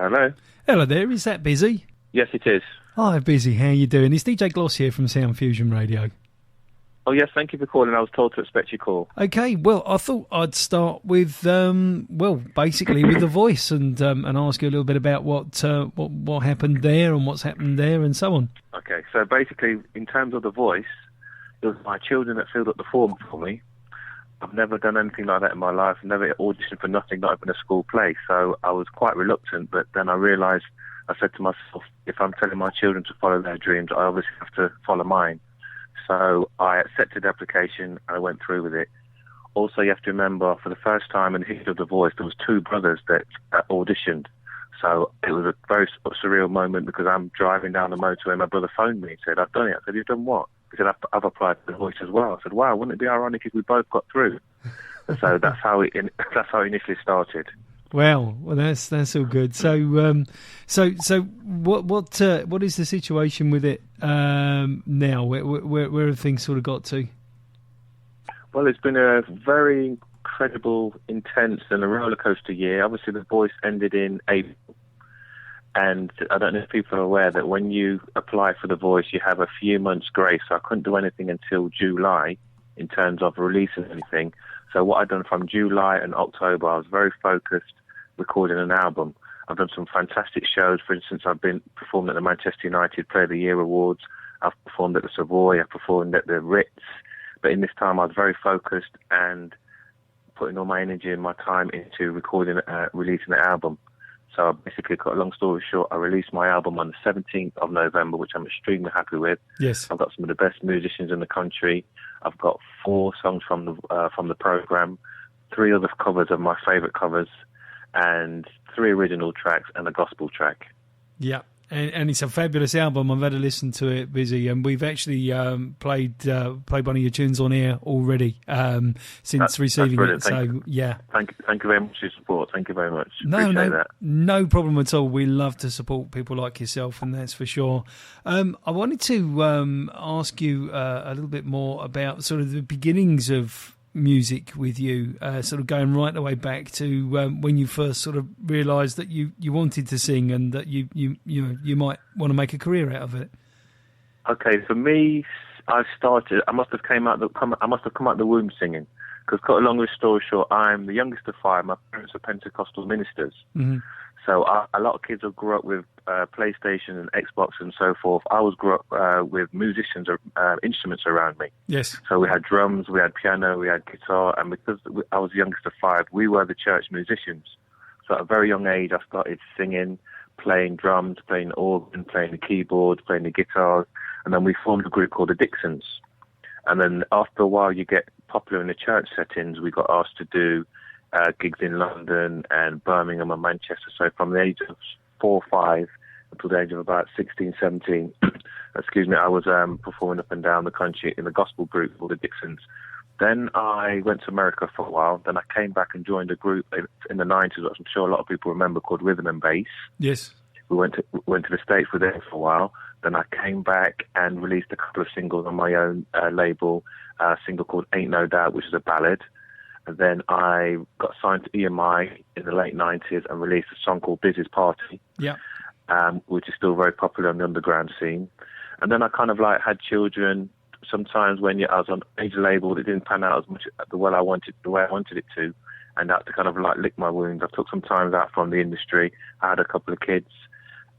Hello. Hello there, is that Bizzi? Yes, it is. Hi Bizzi, how you doing? It's DJ Gloss here from Sound Fusion Radio. Oh, yes, thank you for calling. I was told to expect your call. Okay, well, I thought I'd start with, basically with The Voice and ask you a little bit about what happened there and what's happened there and so on. Okay, so basically, in terms of The Voice, it was my children that filled up the form for me. I've never done anything like that in my life, never auditioned for nothing, not even a school play, so I was quite reluctant, but then I realised, I said to myself, if I'm telling my children to follow their dreams, I obviously have to follow mine. So I accepted the application and I went through with it. Also, you have to remember, for the first time in the history of The Voice, there was 2 brothers that auditioned. So it was a very surreal moment because I'm driving down the motorway and my brother phoned me and said, I've done it. I said, you've done what? He said, I've applied for The Voice as well. I said, wow, wouldn't it be ironic if we both got through? And so that's how it initially started. Well, that's all good. So what is the situation with it now? Where have things sort of got to? Well, it's been a very incredible, intense, and a roller coaster year. Obviously, The Voice ended in April, and I don't know if people are aware that when you apply for The Voice, you have a few months grace. So I couldn't do anything until July in terms of releasing anything. So what I've done from July and October, I was very focused recording an album. I've done some fantastic shows. For instance, I've been performed at the Manchester United Player of the Year Awards. I've performed at the Savoy. I've performed at the Ritz. But in this time, I was very focused and putting all my energy and my time into recording, releasing an album. So I basically, cut a long story short, I released my album on the 17th of November, which I'm extremely happy with. Yes. I've got some of the best musicians in the country. I've got 4 songs from the program, 3 other covers of my favourite covers, and 3 original tracks and a gospel track. Yeah. And it's a fabulous album. I've had a listen to it, Bizzi, and we've actually played one of your tunes on air already since receiving it. So yeah, thank you very much for your support. Thank you very much. Appreciate that. No problem at all. We love to support people like yourself, and that's for sure. I wanted to ask you a little bit more about sort of the beginnings of music with you, sort of going right the way back to when you first sort of realised that you wanted to sing and that you might want to make a career out of it. Okay, for me, I must have come out the womb singing, because cut a long story short, I'm the youngest of 5. My parents are Pentecostal ministers. Mm-hmm. So a lot of kids have grew up with PlayStation and Xbox and so forth. I grew up with musicians, instruments around me. Yes. So we had drums, we had piano, we had guitar, and because I was the youngest of 5, we were the church musicians. So at a very young age, I started singing, playing drums, playing organ, playing the keyboard, playing the guitars, and then we formed a group called the Dixons. And then after a while, you get popular in the church settings. We got asked to do gigs in London and Birmingham and Manchester. So from the age of 4 or 5 until the age of about 16, 17, I was performing up and down the country in the gospel group called the Dixons. Then I went to America for a while. Then I came back and joined a group in the 90s, which I'm sure a lot of people remember, called Rhythm and Bass. Yes. We went to the States with it for a while. Then I came back and released a couple of singles on my own label, a single called Ain't No Doubt, which is a ballad. And then I got signed to EMI in the late 90s and released a song called Bizzi's Party, which is still very popular on the underground scene. And then I kind of like had children. Sometimes when I was on a major label, it didn't pan out as much the way I wanted it to, and I had to kind of like lick my wounds. I took some time out from the industry. I had a couple of kids,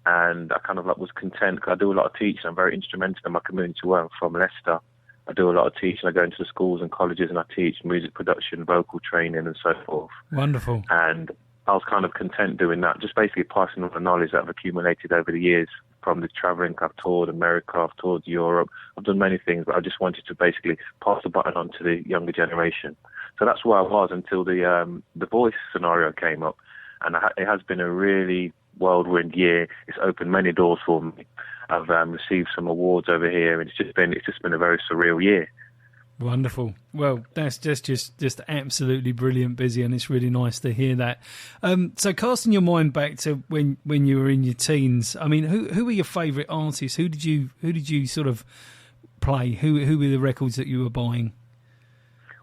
and I kind of like was content because I do a lot of teaching. I'm very instrumental in my community where I'm from, Leicester. I do a lot of teaching. I go into the schools and colleges and I teach music production, vocal training and so forth. Wonderful. And I was kind of content doing that, just basically passing on the knowledge that I've accumulated over the years from the travelling. I've toured America, I've toured Europe, I've done many things, but I just wanted to basically pass the baton on to the younger generation. So that's where I was until the Voice scenario came up. And it has been a really whirlwind year. It's opened many doors for me. I've received some awards over here, and it's just been a very surreal year. Wonderful. Well, that's just absolutely brilliant, Bizzi, and it's really nice to hear that. So, casting your mind back to when you were in your teens, I mean, who were your favourite artists? Who did you sort of play? Who were the records that you were buying?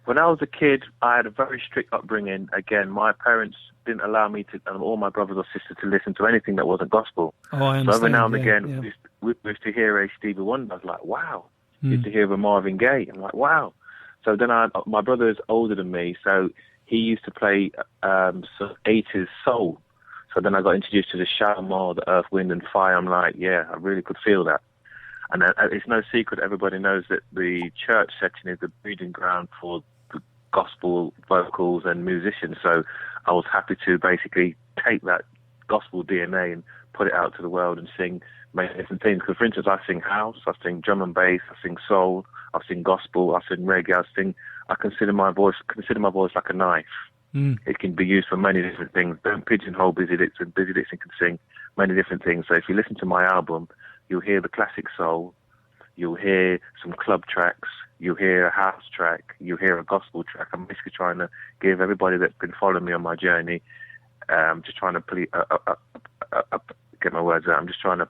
When I was a kid, I had a very strict upbringing. Again, my parents didn't allow me to, and all my brothers or sisters, to listen to anything that wasn't gospel. Oh, I understand. So every now and again, we used to hear a Stevie Wonder. I was like, wow. We used to hear a Marvin Gaye. I'm like, wow. So then my brother is older than me, so he used to play some 80s soul. So then I got introduced to the Shalimar, the Earth, Wind and Fire. I'm like, yeah, I really could feel that. And it's no secret, everybody knows that the church setting is the breeding ground for the gospel vocals and musicians. So I was happy to basically take that gospel DNA and put it out to the world and sing many different things. Because, for instance, I sing house, I sing drum and bass, I sing soul, I sing gospel, I sing reggae, I consider my voice like a knife. It can be used for many different things. Don't pigeonhole Bizzi Dixon. Bizzi Dixon can sing many different things. So if you listen to my album, you'll hear the classic soul, you'll hear some club tracks, you'll hear a house track, you'll hear a gospel track. I'm basically trying to give everybody that's been following me on my journey, just trying to get my words out. I'm just trying to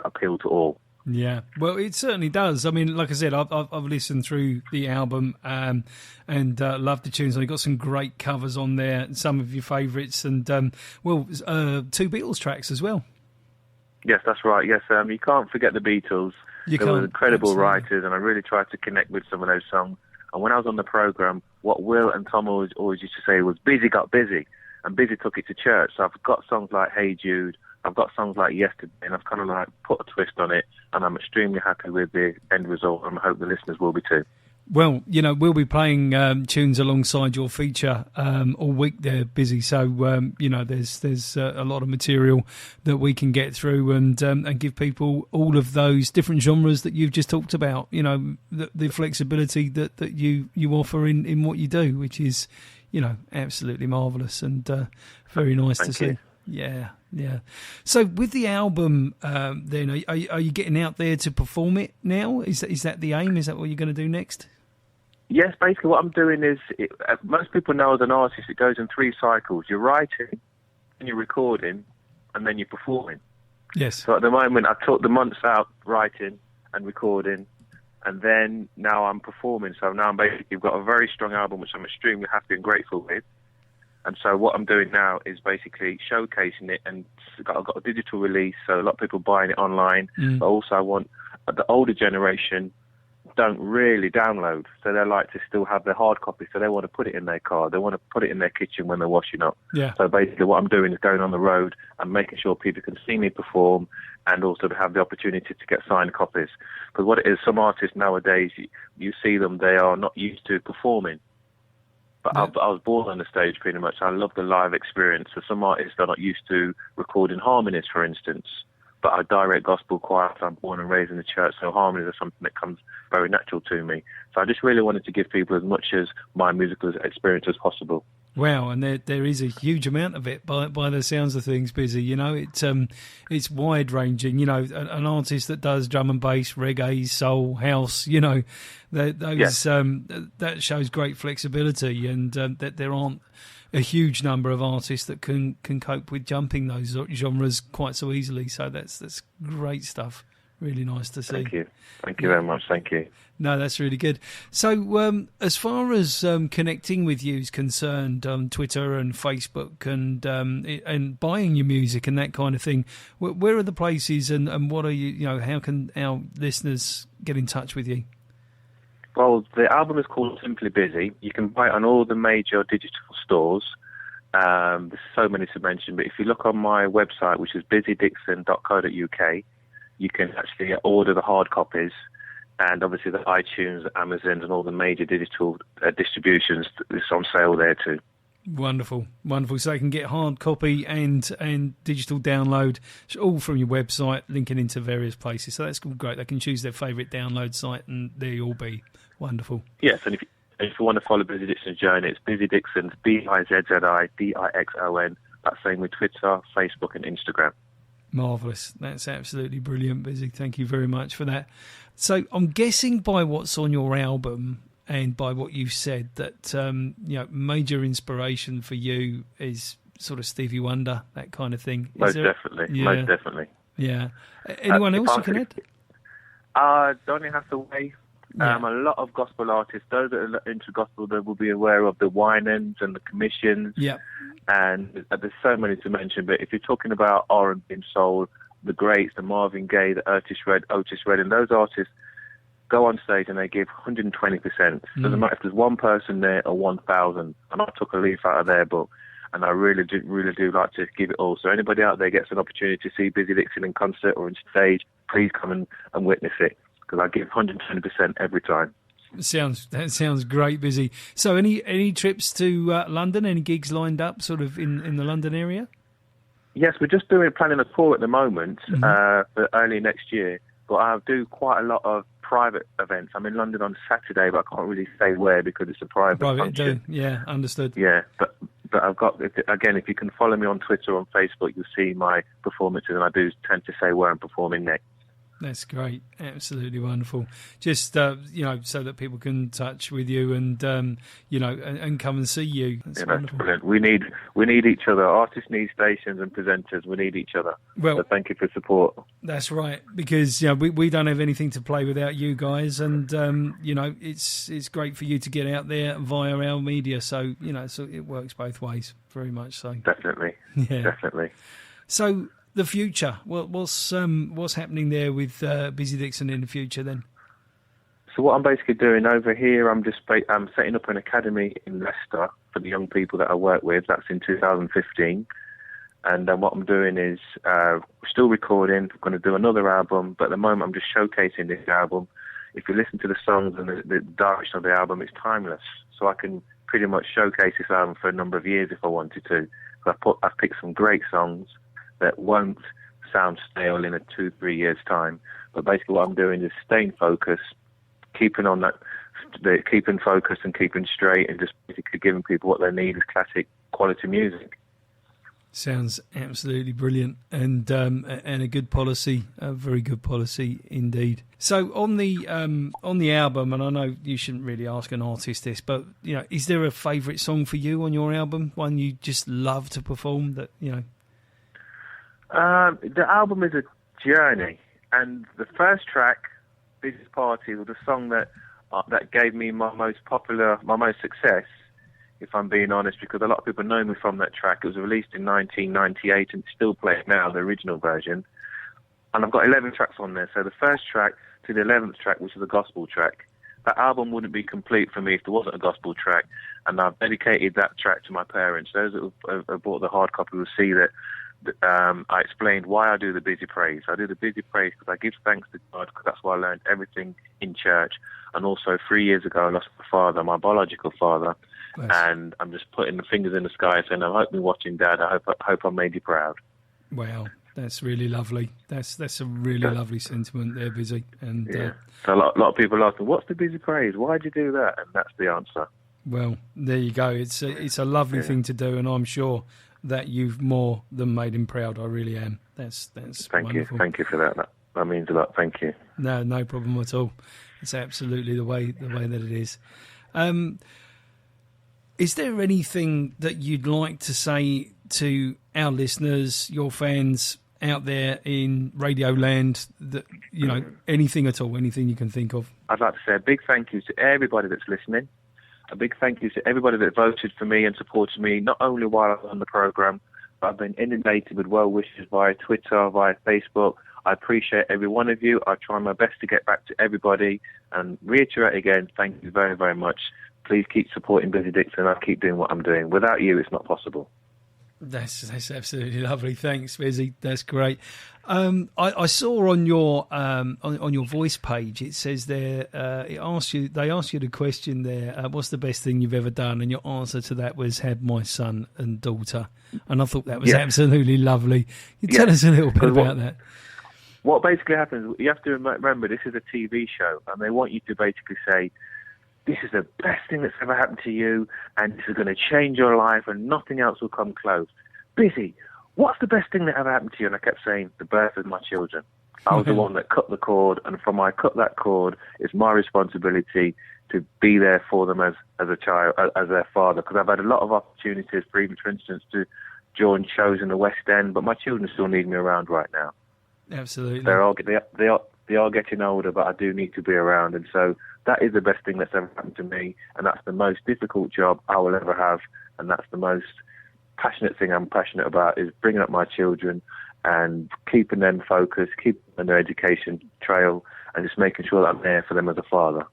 appeal to all. Yeah, well, it certainly does. I mean, like I said, I've listened through the album and loved the tunes. You've got some great covers on there, some of your favourites, and 2 Beatles tracks as well. Yes, that's right. Yes, you can't forget the Beatles. They were incredible writers, and I really tried to connect with some of those songs. And when I was on the programme, what Will and Tom always used to say was, Bizzi got busy, and Bizzi took it to church. So I've got songs like Hey Jude, I've got songs like Yesterday, and I've kind of like put a twist on it, and I'm extremely happy with the end result, and I hope the listeners will be too. Well, we'll be playing tunes alongside your feature all week there, Bizzi. So, there's a lot of material that we can get through and give people all of those different genres that you've just talked about. The flexibility that you offer in what you do, which is, absolutely marvellous and very nice to see. Yeah. So with the album, then, are you getting out there to perform it now? Is that the aim? Is that what you're going to do next? Yes, basically what I'm doing is, most people know as an artist, it goes in 3 cycles. You're writing, then you're recording, and then you're performing. Yes. So at the moment, I took the months out writing and recording, and then now I'm performing. So now I'm basically got a very strong album, which I'm extremely happy and grateful with. And so what I'm doing now is basically showcasing it, and I've got a digital release, so a lot of people buying it online. But also I want the older generation don't really download, so they like to still have their hard copy, so they want to put it in their car, they want to put it in their kitchen when they're washing up. Yeah. So basically what I'm doing is going on the road and making sure people can see me perform, and also to have the opportunity to get signed copies. Because what it is, some artists nowadays, you see them, they are not used to performing. But I was born on the stage pretty much. I love the live experience. So some artists are not used to recording harmonies, for instance. But I direct gospel choir, so I'm born and raised in the church, so harmonies are something that comes very natural to me. So I just really wanted to give people as much as my musical experience as possible. Wow, and there is a huge amount of it by the sounds of things, Bizzi. It's wide ranging. An artist that does drum and bass, reggae, soul, house. That shows great flexibility, and that there aren't a huge number of artists that can cope with jumping those genres quite so easily. So that's great stuff. Really nice to see. Thank you very much. Thank you. No, that's really good. So as far as connecting with you is concerned, Twitter and Facebook and buying your music and that kind of thing, where are the places and what are how can our listeners get in touch with you? Well, the album is called Simply Bizzi. You can buy it on all the major digital stores. There's so many to mention, but if you look on my website, which is bizzidixon.co.uk, you can actually order the hard copies, and obviously the iTunes, Amazon, and all the major digital distributions. It's on sale there too. Wonderful. So you can get hard copy and digital download all from your website, linking into various places. So that's great. They can choose their favourite download site, and there you'll be. Wonderful. Yes, and if you want to follow Bizzi Dixon's journey, it's Bizzi Dixon, BIZZIDIXON. That's same with Twitter, Facebook, and Instagram. Marvellous. That's absolutely brilliant, Bizzi. Thank you very much for that. So I'm guessing by what's on your album and by what you've said that major inspiration for you is sort of Stevie Wonder, that kind of thing. Most definitely. Yeah. Anyone else you can add? Don't You Have to Wait. Yeah. A lot of gospel artists, those that are into gospel, they will be aware of the Winans and the Commissions. Yeah. And there's so many to mention. But if you're talking about R&B and soul, the greats, the Marvin Gaye, the Otis Redding, those artists go on stage and they give 120%. Doesn't matter if there's one person there or 1,000. And I took a leaf out of their book, and I really do like to give it all. So anybody out there gets an opportunity to see Bizzi Dixon in concert or on stage, please come and witness it, because I give 120% every time. That sounds great, Bizzi. So any trips to London? Any gigs lined up, sort of in the London area? Yes, we're just planning a tour at the moment for early next year. But I do quite a lot of private events. I'm in London on Saturday, but I can't really say where because it's a private function. Yeah, understood. Yeah, but I've got, again, if you can follow me on Twitter or on Facebook, you'll see my performances, and I do tend to say where I'm performing next. That's great. Absolutely wonderful. Just, so that people can touch with you and, and come and see you. That's wonderful. Brilliant. We need each other. Artists need stations and presenters. We need each other. Well, so thank you for support. That's right, because we don't have anything to play without you guys, and it's great for you to get out there via our media. So so it works both ways, very much so. Definitely. Yeah. Definitely. So the future, what's happening there with Bizzi Dixon in the future then? So what I'm basically doing over here, I'm setting up an academy in Leicester for the young people that I work with. That's in 2015. And what I'm doing is still recording. I'm going to do another album, but at the moment I'm just showcasing this album. If you listen to the songs and the direction of the album, it's timeless. So I can pretty much showcase this album for a number of years if I wanted to. I've picked some great songs that won't sound stale in 2-3 years' time. But basically what I'm doing is staying focused, keeping focused and keeping straight, and just basically giving people what they need is classic quality music. Sounds absolutely brilliant, and a good policy, a very good policy indeed. So on the album, and I know you shouldn't really ask an artist this, but is there a favourite song for you on your album? One you just love to perform? The album is a journey, and the first track, "Business Party," was the song that gave me my most success, if I'm being honest, because a lot of people know me from that track. It was released in 1998 and it's still played now, the original version. And I've got 11 tracks on there. So the first track to the 11th track, which is a gospel track, that album wouldn't be complete for me if there wasn't a gospel track. And I've dedicated that track to my parents. Those that have bought the hard copy will see that I explained why I do the Bizzi Praise. I do the Bizzi Praise because I give thanks to God, because that's where I learned everything in church. And also 3 years ago, I lost my father, my biological father. Nice. And I'm just putting the fingers in the sky saying, I hope you're watching, Dad. I hope I made you proud. Wow, that's really lovely. That's a really lovely sentiment there, Bizzi. And yeah. So a lot of people ask me, what's the Bizzi Praise? Why'd you do that? And that's the answer. Well, there you go. It's a lovely thing to do, and I'm sure that you've more than made him proud. I really am. That's wonderful. Thank you for that. That means a lot. Thank you. No problem at all. It's absolutely the way that it is. Is there anything that you'd like to say to our listeners, your fans out there in Radio Land, that anything at all, anything you can think of? I'd like to say a big thank you to everybody that's listening. A big thank you to everybody that voted for me and supported me, not only while I was on the programme, but I've been inundated with well wishes via Twitter, via Facebook. I appreciate every one of you. I try my best to get back to everybody and reiterate again, thank you very, very much. Please keep supporting Bizzi Dixon. I'll keep doing what I'm doing. Without you, it's not possible. That's absolutely lovely. Thanks, Bizzi. That's great. I saw on your voice page, it says there, they asked you the question there, what's the best thing you've ever done? And your answer to that was had my son and daughter. And I thought that was absolutely lovely. You tell us a little bit about that. What basically happens, you have to remember, this is a TV show, and they want you to basically say, this is the best thing that's ever happened to you, and this is going to change your life, and nothing else will come close. Bizzi, what's the best thing that ever happened to you? And I kept saying, the birth of my children. I was the one that cut the cord, and from I cut that cord, it's my responsibility to be there for them as a child, as their father, because I've had a lot of opportunities, for instance, to join shows in the West End, but my children still need me around right now. Absolutely. They are getting older, but I do need to be around. And so that is the best thing that's ever happened to me. And that's the most difficult job I will ever have. And that's the most passionate thing I'm passionate about, is bringing up my children and keeping them focused, keeping them on their education trail, and just making sure that I'm there for them as a father.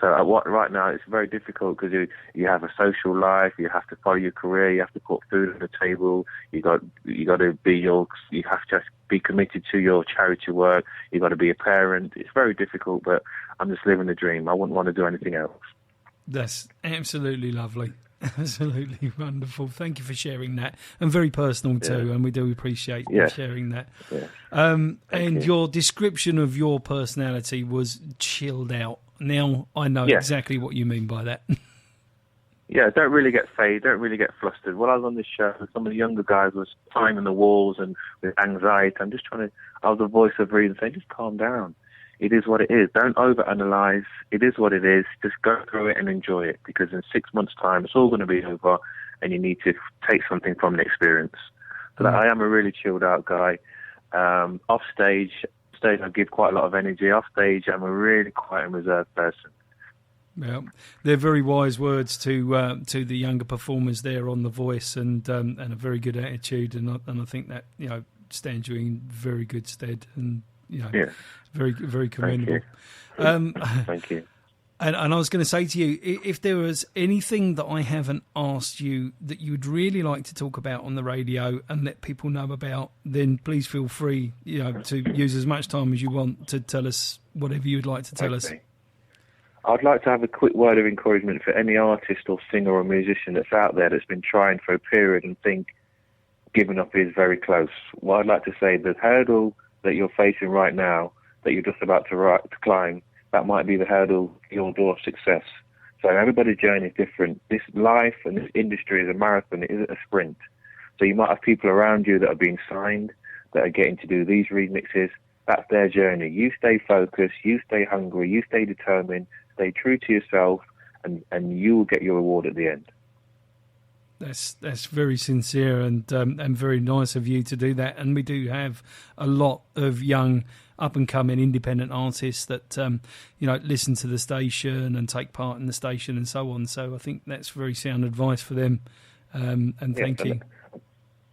So right now it's very difficult because you have a social life, you have to follow your career, you have to put food on the table, you have to be committed to your charity work, you got to be a parent. It's very difficult, but I'm just living the dream. I wouldn't want to do anything else. That's absolutely lovely. Absolutely wonderful. Thank you for sharing that, and very personal too. And we do appreciate you sharing that. And your description of your personality was chilled out. Now I know exactly what you mean by that. Don't really get fazed, don't really get flustered. While I was on this show, some of the younger guys was climbing the walls and with anxiety. I was the voice of reason saying, just calm down. It is what it is. Don't overanalyze. It is what it is. Just go through it and enjoy it, because in 6 months' time, it's all going to be over, and you need to take something from the experience. So I am a really chilled out guy. Off stage, I give quite a lot of energy. Off stage, I'm a really quiet and reserved person. Well, they're very wise words to the younger performers there on The Voice, and a very good attitude, and I think that stands you in very good stead, and very, very commendable. Thank you. And I was going to say to you, if there was anything that I haven't asked you that you would really like to talk about on the radio and let people know about, then please feel free, to use as much time as you want to tell us whatever you'd like to tell us. I'd like to have a quick word of encouragement for any artist or singer or musician that's out there that's been trying for a period and think giving up is very close. Well, I'd like to say the hurdle that you're facing right now, that you're just about to climb, that might be the hurdle, your door of success. So everybody's journey is different. This life and this industry is a marathon, it isn't a sprint. So you might have people around you that are being signed, that are getting to do these remixes. That's their journey. You stay focused, you stay hungry, you stay determined, stay true to yourself, and you will get your reward at the end. That's very sincere and very nice of you to do that. And we do have a lot of young, up-and-coming independent artists that listen to the station and take part in the station and so on. So I think that's very sound advice for them. Thank you.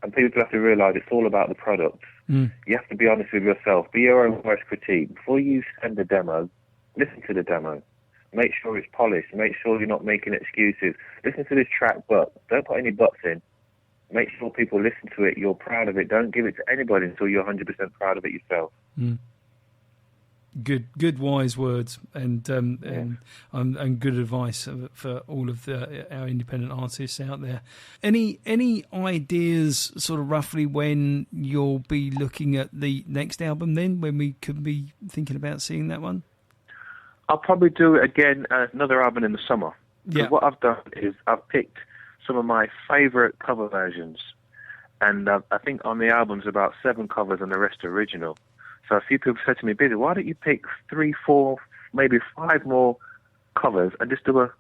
And people have to realise it's all about the product. You have to be honest with yourself. Be your own worst critique. Before you send a demo, listen to the demo. Make sure it's polished. Make sure you're not making excuses. Listen to this track, but don't put any buts in. Make sure people listen to it. You're proud of it. Don't give it to anybody until you're 100% proud of it yourself. Good, wise words, and good advice for all of our independent artists out there. Any ideas, sort of roughly, when you'll be looking at the next album? Then, when we could be thinking about seeing that one? I'll probably do again another album in the summer. Yeah. What I've done is I've picked some of my favourite cover versions, and I think on the album's about 7 covers and the rest are original. So a few people said to me, Bizzi, why don't you pick 3, 4, maybe 5 more covers and just do a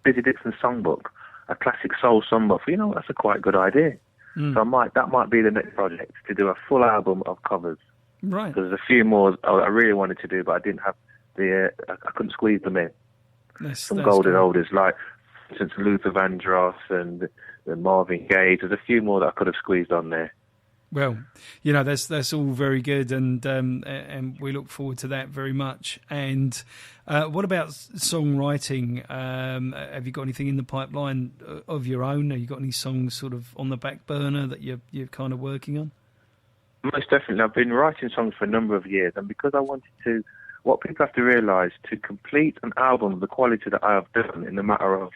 Bizzi Dixon songbook, a classic soul songbook? That's a quite good idea. So that might be the next project, to do a full album of covers. Right. There's a few more I really wanted to do, but I didn't have I couldn't squeeze them in. Some golden oldies, like, for instance, Luther Vandross and Marvin Gaye. There's a few more that I could have squeezed on there. Well, that's all very good, and we look forward to that very much. And what about songwriting? Have you got anything in the pipeline of your own? Have you got any songs sort of on the back burner that you're kind of working on? Most definitely. I've been writing songs for a number of years, and because I wanted to, what people have to realise, to complete an album of the quality that I have done in a matter of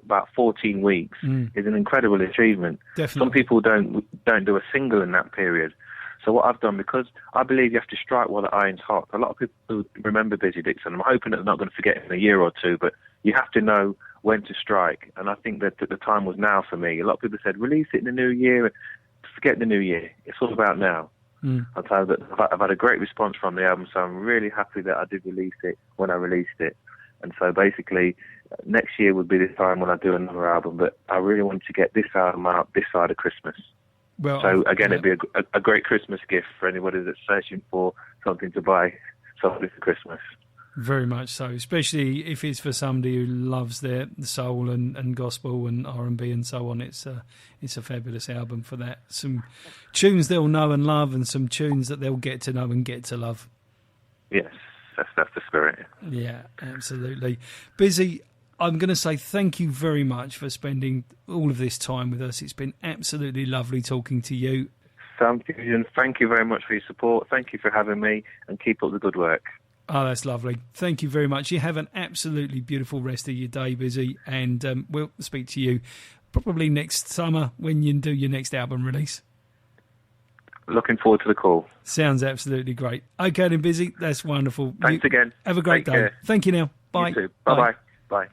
about 14 weeks is an incredible achievement. Definitely. Some people don't do a single in that period. So what I've done, because I believe you have to strike while the iron's hot. A lot of people remember Bizzi Dixon. I'm hoping that they're not going to forget in a year or two, but you have to know when to strike. And I think that the time was now for me. A lot of people said, release it in the new year. Forget the new year. It's all about now. I'll tell you that I've had a great response from the album, so I'm really happy that I did release it when I released it. And so basically, next year would be the time when I do another album, but I really wanted to get this album out this side of Christmas. Well, so again, it'd be a great Christmas gift for anybody that's searching for something to buy something for Christmas. Very much so, especially if it's for somebody who loves their soul and gospel and R&B and so on. It's a fabulous album for that. Some tunes they'll know and love, and some tunes that they'll get to know and get to love. Yes, that's the spirit. Yeah, absolutely. Bizzi, I'm going to say thank you very much for spending all of this time with us. It's been absolutely lovely talking to you. Sam Fusion, thank you very much for your support. Thank you for having me, and keep up the good work. Oh, that's lovely. Thank you very much. You have an absolutely beautiful rest of your day, Bizzi, and we'll speak to you probably next summer when you do your next album release. Looking forward to the call. Sounds absolutely great. Okay then, Bizzi, that's wonderful. Thanks again. Have a great day. Care. Thank you now. Bye. You too. Bye-bye. Bye.